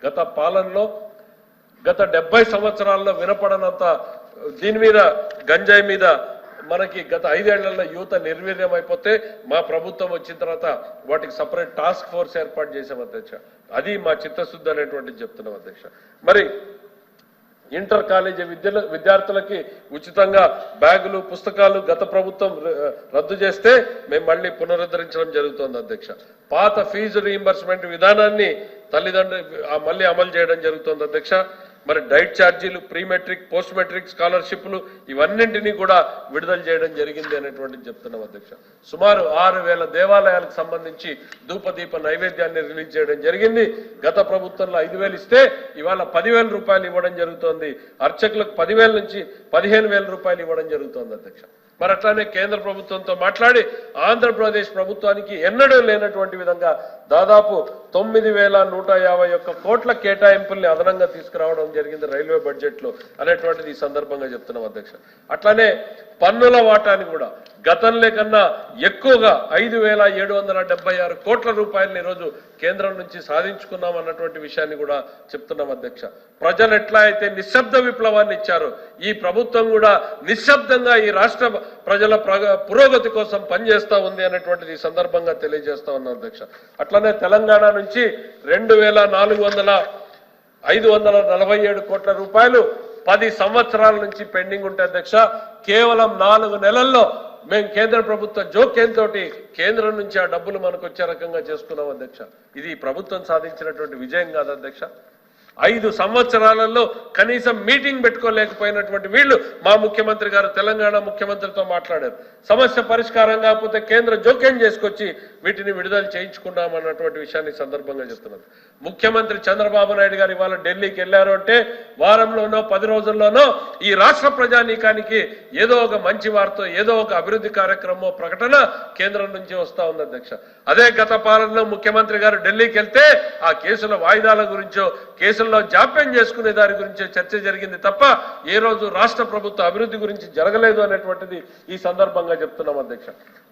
గత పాలనలో గత 70 సంవత్సరాల్లో వినపడనంత దీని మీద గంజాయి మీద మనకి గత 5 ఏళ్లలో యువత నిర్వీర్యం అయిపోతే మా ప్రభుత్వం వచ్చిన తర్వాత వాటికి సపరేట్ టాస్క్ ఫోర్స్ ఏర్పాటు చేసాం అధ్యక్ష. అది మా చిత్తశుద్ధి అనేటువంటిది చెప్తున్నాం అధ్యక్ష. మరి ఇంటర్ కాలేజీ విద్యార్థులకి ఉచితంగా బ్యాగులు పుస్తకాలు గత ప్రభుత్వం రద్దు చేస్తే మేము మళ్ళీ పునరుద్ధరించడం జరుగుతోంది అధ్యక్ష. పాత ఫీజు రీయింబర్స్మెంట్ విధానాన్ని తల్లిదండ్రులు మళ్ళీ అమలు చేయడం జరుగుతోంది అధ్యక్ష. మరి డైట్ ఛార్జీలు, ప్రీ మెట్రిక్, పోస్ట్ మెట్రిక్ స్కాలర్షిప్లు ఇవన్నింటినీ కూడా విడుదల చేయడం జరిగింది అనేటువంటిది చెప్తున్నాం అధ్యక్ష. సుమారు 6000 దేవాలయాలకు సంబంధించి ధూపదీప నైవేద్యాన్ని రిలీజ్ చేయడం జరిగింది. గత ప్రభుత్వంలో 5000 ఇస్తే ఇవాళ 10,000 రూపాయలు ఇవ్వడం జరుగుతోంది. అర్చకులకు 10,000 నుంచి 15,000 రూపాయలు ఇవ్వడం జరుగుతోంది అధ్యక్ష. మరి అట్లానే కేంద్ర ప్రభుత్వంతో మాట్లాడి ఆంధ్రప్రదేశ్ ప్రభుత్వానికి ఎన్నడూ లేనటువంటి విధంగా దాదాపు 9,151 కోట్ల కేటాయింపుల్ని అదనంగా తీసుకురావడం జరిగింది రైల్వే బడ్జెట్ లో అనేటువంటిది ఈ సందర్భంగా చెప్తున్నాం అధ్యక్ష. అట్లానే పన్నుల వాటాని కూడా గతంలో కన్నా ఎక్కువగా 5,776 కోట్ల రూపాయలని ఈరోజు కేంద్రం నుంచి సాధించుకున్నాం అన్నటువంటి విషయాన్ని కూడా చెప్తున్నాం అధ్యక్ష. ప్రజలు ఎట్లా అయితే నిశ్శబ్ద విప్లవాన్ని ఇచ్చారో ఈ ప్రభుత్వం కూడా నిశ్శబ్దంగా ఈ రాష్ట్ర ప్రజల పురోగతి కోసం పనిచేస్తా ఉంది అనేటువంటిది ఈ సందర్భంగా తెలియజేస్తా ఉన్నాం అధ్యక్ష. అట్లనే తెలంగాణ నుంచి 2,547 కోట్ల రూపాయలు 10 సంవత్సరాల నుంచి పెండింగ్ ఉంటే అధ్యక్ష కేవలం 4 నెలల్లో మేము కేంద్ర ప్రభుత్వ జోక్యంతో కేంద్రం నుంచి ఆ డబ్బులు మనకు వచ్చే రకంగా చేసుకున్నాం అధ్యక్ష. ఇది ప్రభుత్వం సాధించినటువంటి విజయం కాదు అధ్యక్ష. 5 సంవత్సరాలలో కనీసం మీటింగ్ పెట్టుకోలేకపోయినటువంటి వీళ్ళు మా ముఖ్యమంత్రి గారు తెలంగాణ ముఖ్యమంత్రితో మాట్లాడారు. సమస్య పరిష్కారం కాకపోతే కేంద్ర జోక్యం చేసుకొచ్చి వీటిని విడుదల చేయించుకున్నాం అన్నటువంటి విషయాన్ని సందర్భంగా చెప్తున్నారు. ముఖ్యమంత్రి చంద్రబాబు నాయుడు గారు ఇవాళ ఢిల్లీకి వెళ్ళారు అంటే వారంలోనో 10 రోజుల్లోనో ఈ రాష్ట్ర ప్రజానీకానికి ఏదో ఒక మంచి వార్త ఏదో ఒక అభివృద్ధి కార్యక్రమం ప్రకటన కేంద్రం నుంచి వస్తా ఉంది అధ్యక్ష. అదే గత పాలనలో ముఖ్యమంత్రి గారు ఢిల్లీకి వెళ్తే ఆ కేసుల వాయిదాల గురించో కేసుల్లో జాప్యం చేసుకునే దాని గురించే చర్చ జరిగింది తప్ప ఏ రోజు రాష్ట్ర ప్రభుత్వ అభివృద్ధి గురించి జరగలేదు అనేటువంటిది ఈ సందర్భంగా చెప్తున్నాం అధ్యక్ష.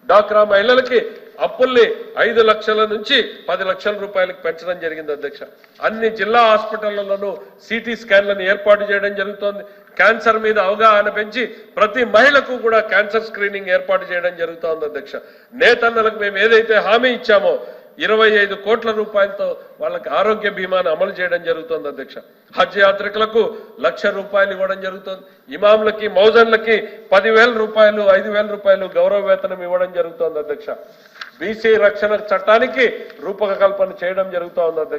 డాక్రా మహిళలకి అప్పుల్ని 5 లక్షల నుంచి 10 లక్షల రూపాయలకు పెంచడం జరిగింది అధ్యక్ష. అన్ని జిల్లా హాస్పిటళ్లలోనూ సిటీ స్కాన్లను ఏర్పాటు చేయడం జరుగుతోంది. క్యాన్సర్ మీద అవగాహన పెంచి ప్రతి మహిళకు కూడా క్యాన్సర్ స్క్రీనింగ్ ఏర్పాటు చేయడం జరుగుతోంది అధ్యక్ష. నేతన్నలకు మేము ఏదైతే హామీ ఇచ్చామో 25 కోట్ల రూపాయలతో వాళ్ళకి ఆరోగ్య బీమాను అమలు చేయడం జరుగుతోంది అధ్యక్ష. హజ్ యాత్రికులకు 1,00,000 రూపాయలు ఇవ్వడం జరుగుతుంది. ఇమాంలకి మౌజన్లకి 10,000 రూపాయలు 5,000 రూపాయలు గౌరవ వేతనం ఇవ్వడం జరుగుతోంది అధ్యక్ష. బీసీ రక్షణ చట్టానికి రూపకల్పన చేయడం జరుగుతోంది అధ్యక్ష.